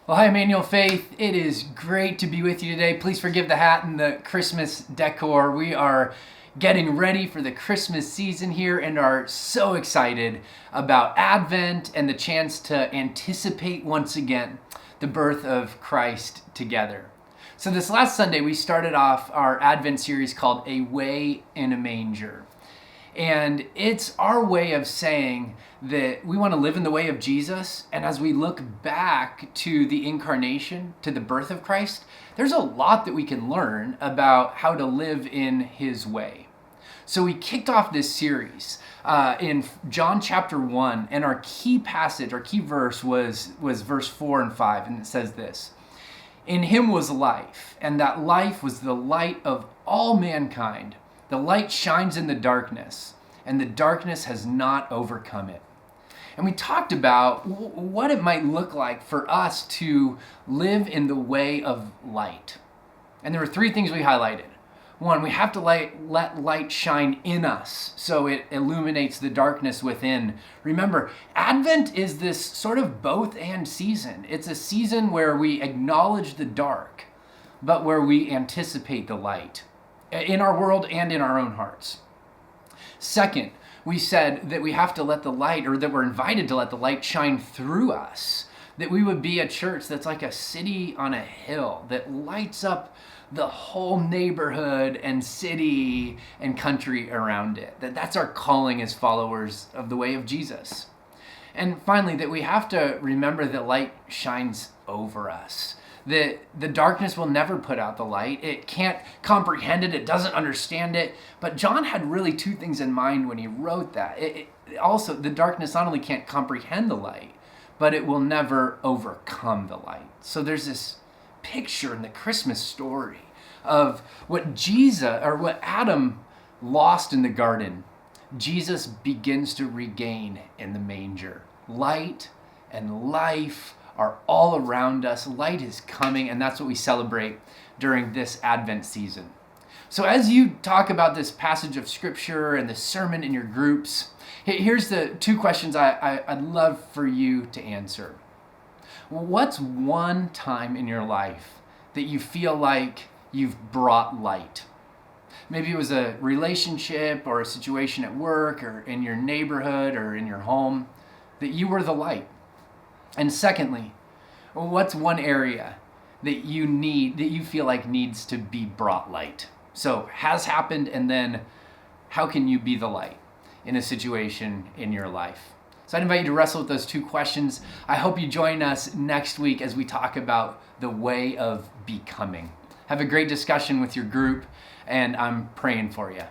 Well, hi, Emmanuel Faith. It is great to be with you today. Please forgive the hat and the Christmas decor. We are getting ready for the Christmas season here and are so excited about Advent and the chance to anticipate once again the birth of Christ together. So this last Sunday, we started off our Advent series called A Way in a Manger. And it's our way of saying that we want to live in the way of Jesus. And as we look back to the incarnation, to the birth of Christ, there's a lot that we can learn about how to live in his way. So we kicked off this series in John chapter 1, and our key passage, our key verse was verse 4 and 5, and it says this: "In him was life, and that life was the light of all mankind. The light shines in the darkness, and the darkness has not overcome it." And we talked about what it might look like for us to live in the way of light. And there were three things we highlighted. One, we have to let light shine in us so it illuminates the darkness within. Remember, Advent is this sort of both and season. It's a season where we acknowledge the dark, but where we anticipate the light in our world and in our own hearts. Second, we said that we have to let the light, or that we're invited to let the light shine through us. That we would be a church that's like a city on a hill that lights up the whole neighborhood and city and country around it. That's our calling as followers of the way of Jesus. And finally, that we have to remember that light shines over us. That the darkness will never put out the light. It can't comprehend it. It doesn't understand it. But John had really two things in mind when he wrote that. Also, the darkness not only can't comprehend the light, but it will never overcome the light. So there's this picture in the Christmas story of what what Adam lost in the garden, Jesus begins to regain in the manger. Light and life are all around us. Light is coming, and that's what we celebrate during this Advent season. So as you talk about this passage of Scripture and the sermon in your groups, here's the two questions I'd love for you to answer. What's one time in your life that you feel like you've brought light? Maybe it was a relationship or a situation at work or in your neighborhood or in your home that you were the light. And secondly, what's one area that you feel like needs to be brought light? So has happened, and then how can you be the light in a situation in your life? So I'd invite you to wrestle with those two questions. I hope you join us next week as we talk about the way of becoming. Have a great discussion with your group, and I'm praying for you.